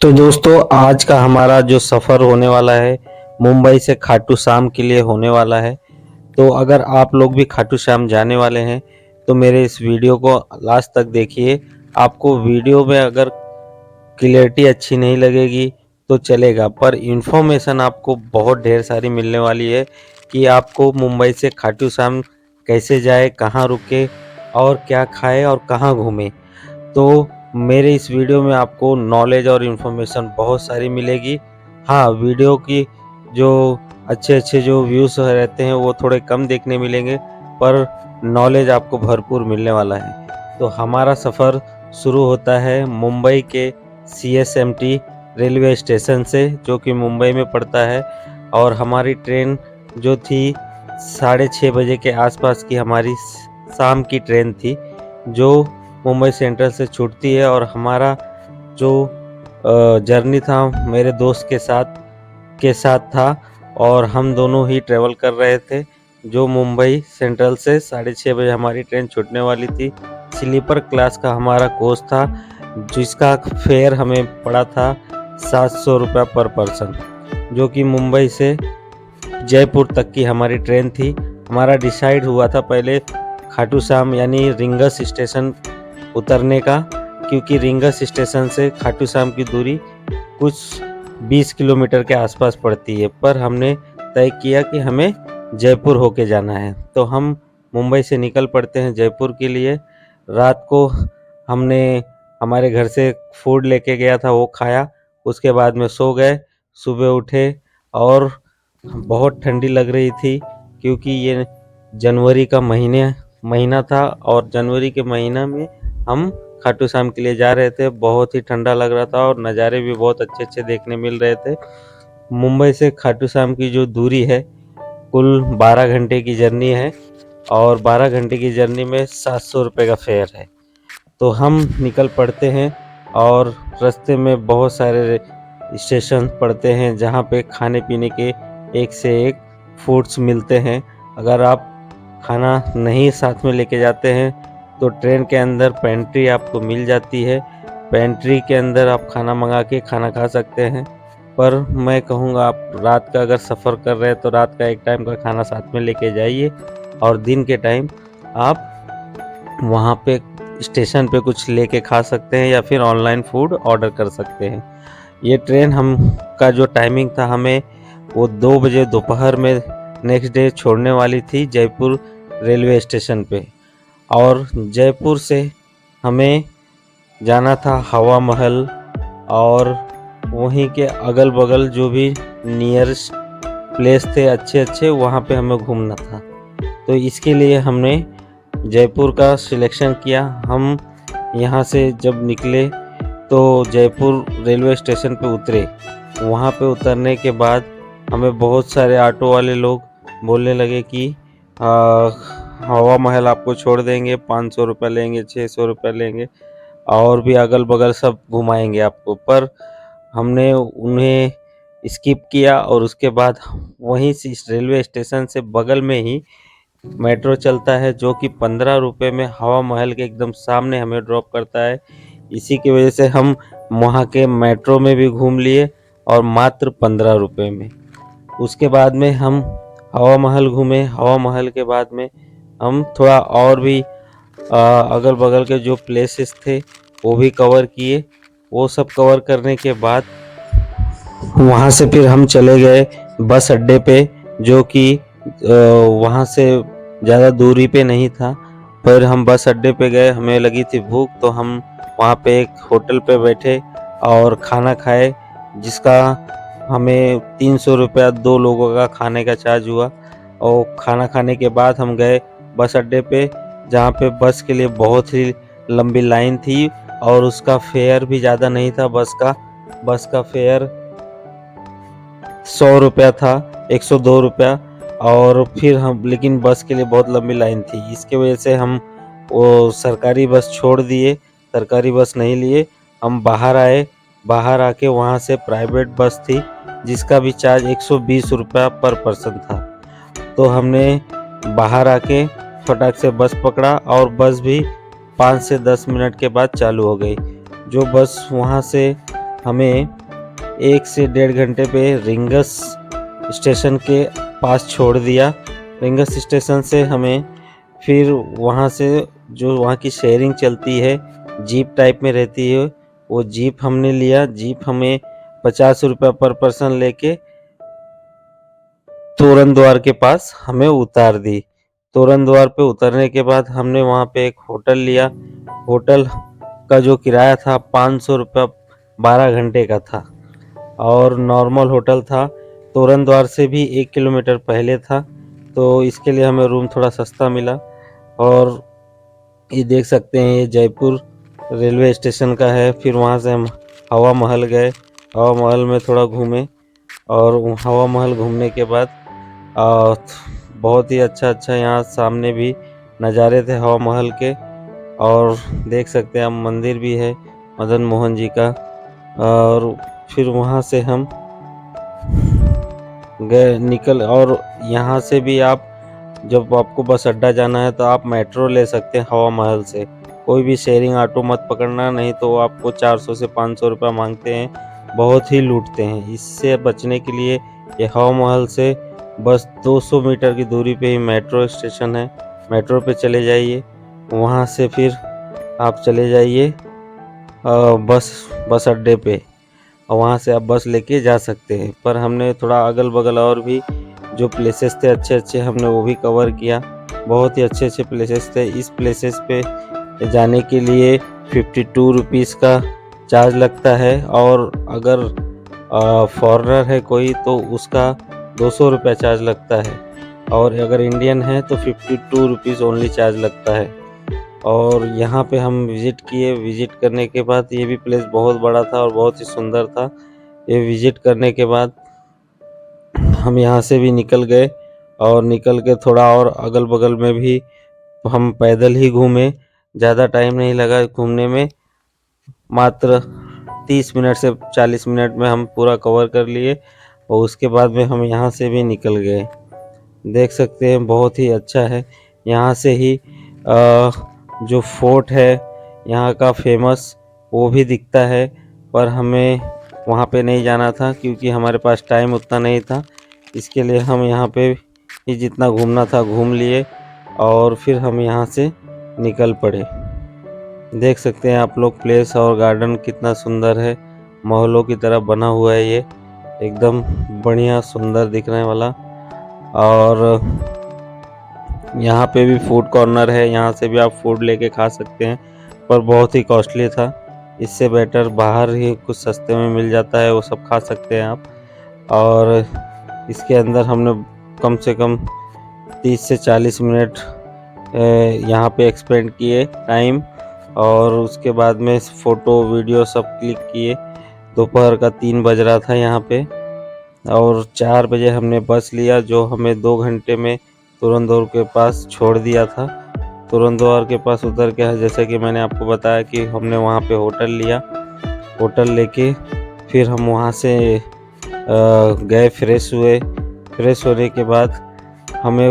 तो दोस्तों आज का हमारा जो सफ़र होने वाला है मुंबई से खाटू श्याम के लिए होने वाला है। तो अगर आप लोग भी खाटू श्याम जाने वाले हैं तो मेरे इस वीडियो को लास्ट तक देखिए। आपको वीडियो में अगर क्लियरिटी अच्छी नहीं लगेगी तो चलेगा, पर इन्फॉर्मेशन आपको बहुत ढेर सारी मिलने वाली है कि आपको मुंबई से खाटू श्याम कैसे जाए, कहाँ रुके और क्या खाए और कहाँ घूमे। तो मेरे इस वीडियो में आपको नॉलेज और इन्फॉर्मेशन बहुत सारी मिलेगी। हाँ, वीडियो की जो अच्छे-अच्छे जो व्यूज़ रहते हैं वो थोड़े कम देखने मिलेंगे, पर नॉलेज आपको भरपूर मिलने वाला है। तो हमारा सफ़र शुरू होता है मुंबई के सीएसएमटी रेलवे स्टेशन से, जो कि मुंबई में पड़ता है। और हमारी ट्रेन जो थी 6:30 बजे के आसपास की हमारी शाम की ट्रेन थी, जो मुंबई सेंट्रल से छूटती है। और हमारा जो जर्नी था मेरे दोस्त के साथ था और हम दोनों ही ट्रैवल कर रहे थे। जो मुंबई सेंट्रल से 6:30 बजे हमारी ट्रेन छूटने वाली थी। स्लीपर क्लास का हमारा कोच था, जिसका फेयर हमें पड़ा था 700 रुपये पर पर्सन, जो कि मुंबई से जयपुर तक की हमारी ट्रेन थी। हमारा डिसाइड हुआ था पहले खाटू श्याम यानी रिंगस स्टेशन उतरने का, क्योंकि रिंगस स्टेशन से खाटू श्याम की दूरी कुछ 20 किलोमीटर के आसपास पड़ती है, पर हमने तय किया कि हमें जयपुर होके जाना है। तो हम मुंबई से निकल पड़ते हैं जयपुर के लिए। रात को हमने हमारे घर से फूड लेके गया था, वो खाया। उसके बाद में सो गए। सुबह उठे और बहुत ठंडी लग रही थी, क्योंकि ये जनवरी का महीना था और जनवरी के महीना में हम खाटू श्याम के लिए जा रहे थे। बहुत ही ठंडा लग रहा था और नज़ारे भी बहुत अच्छे-अच्छे देखने मिल रहे थे। मुंबई से खाटू श्याम की जो दूरी है कुल 12 घंटे की जर्नी है और 12 घंटे की जर्नी में 700 रुपये का फेयर है। तो हम निकल पड़ते हैं और रास्ते में बहुत सारे स्टेशन पड़ते हैं जहाँ पे खाने पीने के एक से एक फूड्स मिलते हैं। अगर आप खाना नहीं साथ में लेके जाते हैं तो ट्रेन के अंदर पेंट्री आपको मिल जाती है। पेंट्री के अंदर आप खाना मंगा के खाना खा सकते हैं। पर मैं कहूँगा आप रात का अगर सफ़र कर रहे हैं तो रात का एक टाइम का खाना साथ में लेके जाइए और दिन के टाइम आप वहाँ पे स्टेशन पे कुछ लेके खा सकते हैं या फिर ऑनलाइन फूड ऑर्डर कर सकते हैं। ये ट्रेन हम का जो टाइमिंग था, हमें वो 2 बजे दोपहर में नेक्स्ट डे छोड़ने वाली थी जयपुर रेलवे स्टेशन पे। और जयपुर से हमें जाना था हवा महल और वहीं के अगल बगल जो भी नियरेस्ट प्लेस थे अच्छे अच्छे, वहाँ पे हमें घूमना था। तो इसके लिए हमने जयपुर का सिलेक्शन किया। हम यहाँ से जब निकले तो जयपुर रेलवे स्टेशन पे उतरे। वहाँ पे उतरने के बाद हमें बहुत सारे ऑटो वाले लोग बोलने लगे कि हवा महल आपको छोड़ देंगे, 500 रुपये लेंगे, 600 रुपये लेंगे और भी अगल बगल सब घुमाएंगे आपको। पर हमने उन्हें स्किप किया और उसके बाद वहीं से इस रेलवे स्टेशन से बगल में ही मेट्रो चलता है, जो कि 15 रुपये में हवा महल के एकदम सामने हमें ड्रॉप करता है। इसी की वजह से हम वहाँ के मेट्रो में भी घूम लिए और मात्र 15 रुपये में। उसके बाद में हम हवा महल घूमे। हवा महल के बाद में हम थोड़ा और भी अगल बगल के जो प्लेसेस थे वो भी कवर किए। वो सब कवर करने के बाद वहाँ से फिर हम चले गए बस अड्डे पे, जो कि वहाँ से ज़्यादा दूरी पे नहीं था। पर हम बस अड्डे पे गए, हमें लगी थी भूख, तो हम वहाँ पे एक होटल पे बैठे और खाना खाए, जिसका हमें 300 रुपया 2 लोगों का खाने का चार्ज हुआ। और खाना खाने के बाद हम गए बस अड्डे पे, जहाँ पे बस के लिए बहुत ही लंबी लाइन थी और उसका फेयर भी ज़्यादा नहीं था। बस का फेयर 100 रुपया था, 102 रुपया। और फिर हम लेकिन बस के लिए बहुत लंबी लाइन थी, इसके वजह से हम वो सरकारी बस छोड़ दिए, सरकारी बस नहीं लिए। हम बाहर आए, बाहर आके वहाँ से प्राइवेट बस थी जिसका भी चार्ज 120 रुपया पर पर्सन था। तो हमने बाहर आके फटाक से बस पकड़ा और बस भी 5 से 10 मिनट के बाद चालू हो गई। जो बस वहाँ से हमें 1 से 1.5 घंटे पे रिंगस स्टेशन के पास छोड़ दिया। रिंगस स्टेशन से हमें फिर वहाँ से जो वहाँ की शेयरिंग चलती है, जीप टाइप में रहती है, वो जीप हमने लिया। जीप हमें 50 रुपये पर पर्सन लेके तोरण द्वार के पास हमें उतार दी। तोरण द्वार पे उतरने के बाद हमने वहाँ पे एक होटल लिया। होटल का जो किराया था 500 रुपये 12 घंटे का था और नॉर्मल होटल था। तोरण द्वार से भी 1 किलोमीटर पहले था, तो इसके लिए हमें रूम थोड़ा सस्ता मिला। और ये देख सकते हैं, ये जयपुर रेलवे स्टेशन का है। फिर वहाँ से हम हवा महल गए। हवा महल में थोड़ा घूमे और हवा महल घूमने के बाद बहुत ही अच्छा यहाँ सामने भी नज़ारे थे हवा महल के। और देख सकते हैं आप, मंदिर भी है मदन मोहन जी का। और फिर वहाँ से हम गए निकल। और यहाँ से भी आप, जब आपको बस अड्डा जाना है तो आप मेट्रो ले सकते हैं हवा महल से। कोई भी शेयरिंग ऑटो मत पकड़ना, नहीं तो आपको 400 से 500 रुपये मांगते हैं, बहुत ही लूटते हैं। इससे बचने के लिए ये हवा महल से बस 200 मीटर की दूरी पे ही मेट्रो स्टेशन है। मेट्रो पे चले जाइए, वहाँ से फिर आप चले जाइए बस अड्डे पे, और वहाँ से आप बस लेके जा सकते हैं। पर हमने थोड़ा अगल बगल और भी जो प्लेसेस थे अच्छे हमने वो भी कवर किया। बहुत ही अच्छे प्लेसेस थे। इस प्लेसेस पे जाने के लिए 52 रुपीज़ का चार्ज लगता है, और अगर फॉरेनर है कोई तो उसका 200 रुपये चार्ज लगता है, और अगर इंडियन है तो 52 रुपीज़ ओनली चार्ज लगता है। और यहाँ पे हम विज़िट किए। विज़िट करने के बाद, ये भी प्लेस बहुत बड़ा था और बहुत ही सुंदर था। ये विज़िट करने के बाद हम यहाँ से भी निकल गए, और निकल के थोड़ा और अगल बगल में भी हम पैदल ही घूमे। ज़्यादा टाइम नहीं लगा घूमने में, मात्र 30 मिनट से 40 मिनट में हम पूरा कवर कर लिए, और उसके बाद में हम यहाँ से भी निकल गए। देख सकते हैं, बहुत ही अच्छा है। यहाँ से ही जो फोर्ट है यहाँ का फेमस, वो भी दिखता है। पर हमें वहाँ पे नहीं जाना था क्योंकि हमारे पास टाइम उतना नहीं था। इसके लिए हम यहाँ पे ही जितना घूमना था घूम लिए, और फिर हम यहाँ से निकल पड़े। देख सकते हैं आप लोग, प्लेस और गार्डन कितना सुंदर है। महलों की तरह बना हुआ है ये, एकदम बढ़िया सुंदर दिखने वाला। और यहाँ पे भी फूड कॉर्नर है, यहाँ से भी आप फूड लेके खा सकते हैं, पर बहुत ही कॉस्टली था। इससे बेटर बाहर ही कुछ सस्ते में मिल जाता है, वो सब खा सकते हैं आप। और इसके अंदर हमने कम से कम 30 से 40 मिनट यहाँ पे एक्सपेंड किए टाइम, और उसके बाद में फ़ोटो वीडियो सब क्लिक किए। दोपहर का 3 बज रहा था यहाँ पे, और 4 बजे हमने बस लिया जो हमें 2 घंटे में तोरण द्वार के पास छोड़ दिया था। तोरण द्वार के पास उतर के, जैसे कि मैंने आपको बताया कि हमने वहाँ पे होटल लिया। होटल लेके फिर हम वहाँ से गए, फ्रेश हुए। फ्रेश होने के बाद हमें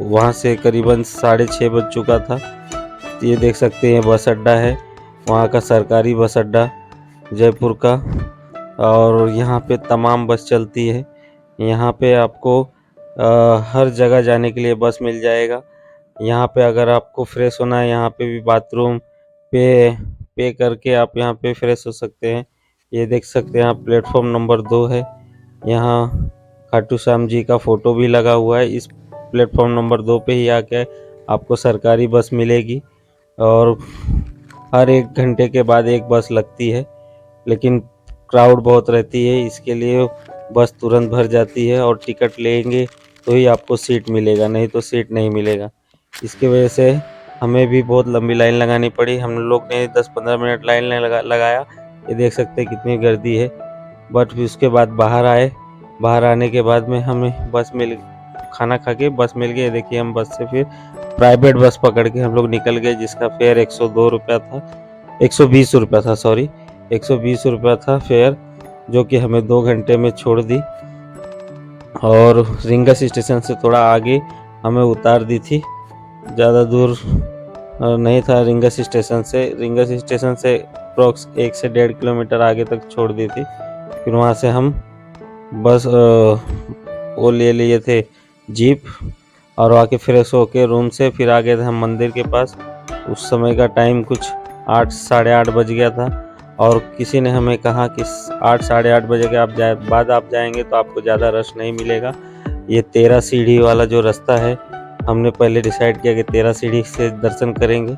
वहाँ से करीबन 6:30 बज चुका था। ये देख सकते हैं बस अड्डा है, वहाँ का सरकारी बस अड्डा जयपुर का। और यहाँ पे तमाम बस चलती है। यहाँ पे आपको हर जगह जाने के लिए बस मिल जाएगा। यहाँ पे अगर आपको फ्रेश होना है, यहाँ पे भी बाथरूम पे करके आप यहाँ पे फ्रेश हो सकते हैं। ये देख सकते हैं आप, प्लेटफॉर्म नंबर 2 है। यहाँ खाटू श्याम जी का फ़ोटो भी लगा हुआ है। इस प्लेटफॉर्म नंबर 2 पे ही आके आपको सरकारी बस मिलेगी, और हर 1 घंटे के बाद एक बस लगती है, लेकिन क्राउड बहुत रहती है, इसके लिए बस तुरंत भर जाती है। और टिकट लेंगे तो ही आपको सीट मिलेगा, नहीं तो सीट नहीं मिलेगा। इसकी वजह से हमें भी बहुत लंबी लाइन लगानी पड़ी। हम लोग ने 10-15 मिनट लाइन लगाया। ये देख सकते हैं कितनी गर्दी है। बट फिर उसके बाद बाहर आए। बाहर आने के बाद में हमें बस मिल खाना खा के बस मिल गई। देखिए, हम बस से फिर प्राइवेट बस पकड़ के हम लोग निकल गए, जिसका फेयर 102 रुपया था, 120 रुपया था, सॉरी 120 रुपया था फेयर, जो कि हमें 2 घंटे में छोड़ दी। और रिंगस स्टेशन से थोड़ा आगे हमें उतार दी थी, ज़्यादा दूर नहीं था रिंगस स्टेशन से। रिंगस स्टेशन से अप्रोक्स 1 से 1.5 किलोमीटर आगे तक छोड़ दी थी। फिर वहाँ से हम बस वो ले लिए थे जीप, और आके फ्रेश होके रूम से फिर आ गए थे हम मंदिर के पास। उस समय का टाइम कुछ 8 साढ़े 8 बज गया था, और किसी ने हमें कहा कि 8 साढ़े 8 बजे के बाद आप जाएंगे तो आपको ज़्यादा रश नहीं मिलेगा। ये 13 सीढ़ी वाला जो रास्ता है, हमने पहले डिसाइड किया कि 13 सीढ़ी से दर्शन करेंगे।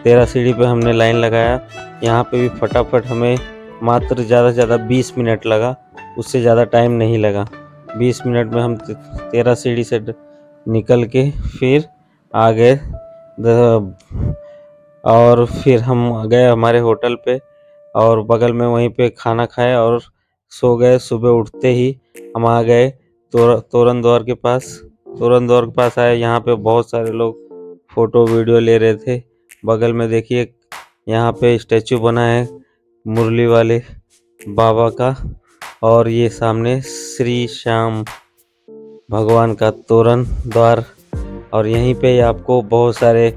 13 सीढ़ी पे हमने लाइन लगाया। यहाँ पे भी फटाफट हमें मात्र ज़्यादा से ज़्यादा 20 मिनट लगा, उससे ज़्यादा टाइम नहीं लगा। 20 मिनट में हम 13 सीढ़ी से निकल के फिर आ गए, और फिर हम गए हमारे होटल पे, और बगल में वहीं पे खाना खाया और सो गए। सुबह उठते ही हम आ गए तोरण द्वार के पास। तोरण द्वार के पास आए, यहाँ पे बहुत सारे लोग फ़ोटो वीडियो ले रहे थे। बगल में देखिए यहाँ पे स्टैचू बना है मुरली वाले बाबा का, और ये सामने श्री श्याम भगवान का तोरण द्वार। और यहीं पे आपको बहुत सारे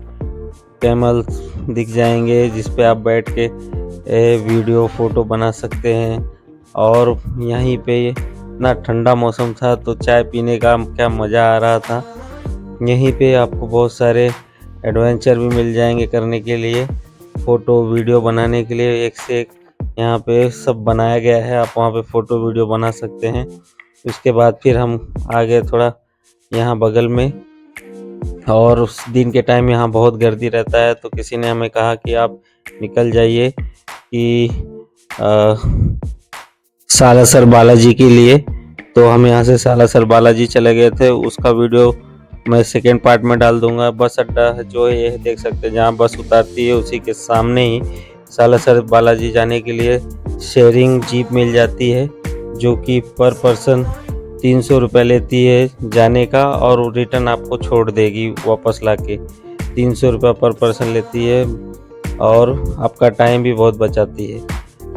कैमल दिख जाएंगे जिस पे आप बैठ के वीडियो फ़ोटो बना सकते हैं। और यहीं पे इतना ठंडा मौसम था तो चाय पीने का क्या मज़ा आ रहा था। यहीं पे आपको बहुत सारे एडवेंचर भी मिल जाएंगे करने के लिए, फ़ोटो वीडियो बनाने के लिए। एक से एक यहाँ पे सब बनाया गया है, आप वहाँ पे फ़ोटो वीडियो बना सकते हैं। उसके बाद फिर हम आ गए थोड़ा यहाँ बगल में, और उस दिन के टाइम यहाँ बहुत गर्दी रहता है, तो किसी ने हमें कहा कि आप निकल जाइए कि सालासर बालाजी के लिए। तो हम यहाँ से सालासर बालाजी चले गए थे। उसका वीडियो मैं सेकेंड पार्ट में डाल दूंगा। बस अड्डा जो है ये देख सकते हैं, जहाँ बस उतारती है उसी के सामने ही सालासर बालाजी जाने के लिए शेयरिंग जीप मिल जाती है, जो कि पर पर्सन 300 रुपये लेती है जाने का, और रिटर्न आपको छोड़ देगी वापस लाके। 300 रुपये पर पर्सन लेती है, और आपका टाइम भी बहुत बचाती है।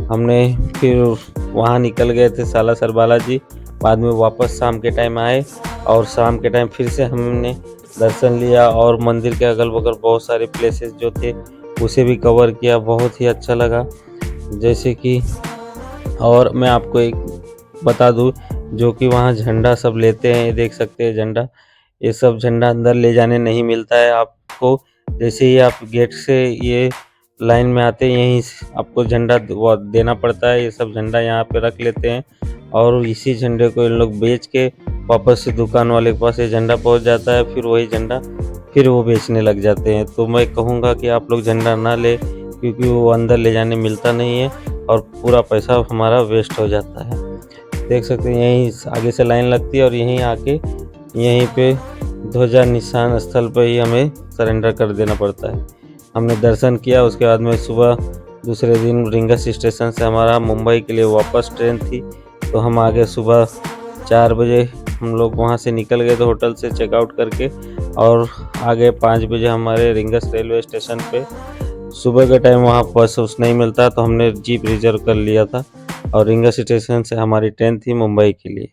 हमने फिर वहाँ निकल गए थे सालासर बालाजी। बाद में वापस शाम के टाइम आए, और शाम के टाइम फिर से हमने दर्शन लिया, और मंदिर के अगल बगल बहुत सारे प्लेसेस जो थे उसे भी कवर किया। बहुत ही अच्छा लगा। जैसे कि और मैं आपको एक बता दूं, जो कि वहाँ झंडा सब लेते हैं, ये देख सकते हैं झंडा। ये सब झंडा अंदर ले जाने नहीं मिलता है आपको। जैसे ही आप गेट से ये लाइन में आते हैं, यहीं आपको झंडा देना पड़ता है। ये सब झंडा यहाँ पे रख लेते हैं, और इसी झंडे को इन लोग बेच के वापस से दुकान वाले के पास ये झंडा पहुँच जाता है। फिर वही झंडा फिर वो बेचने लग जाते हैं। तो मैं कहूँगा कि आप लोग झंडा ना ले, क्योंकि वो अंदर ले जाने मिलता नहीं है, और पूरा पैसा हमारा वेस्ट हो जाता है। देख सकते हैं यहीं आगे से लाइन लगती है, और यहीं आके यहीं पे ध्वजा निशान स्थल पर ही हमें सरेंडर कर देना पड़ता है। हमने दर्शन किया। उसके बाद में सुबह दूसरे दिन रिंगस स्टेशन से हमारा मुंबई के लिए वापस ट्रेन थी, तो हम आगे सुबह 4 बजे हम लोग वहाँ से निकल गए थे होटल से चेकआउट करके, और आगे 5 बजे हमारे रिंगस रेलवे स्टेशन पे। सुबह के टाइम वहाँ बस नहीं मिलता, तो हमने जीप रिजर्व कर लिया था, और रिंगस स्टेशन से हमारी ट्रेन थी मुंबई के लिए।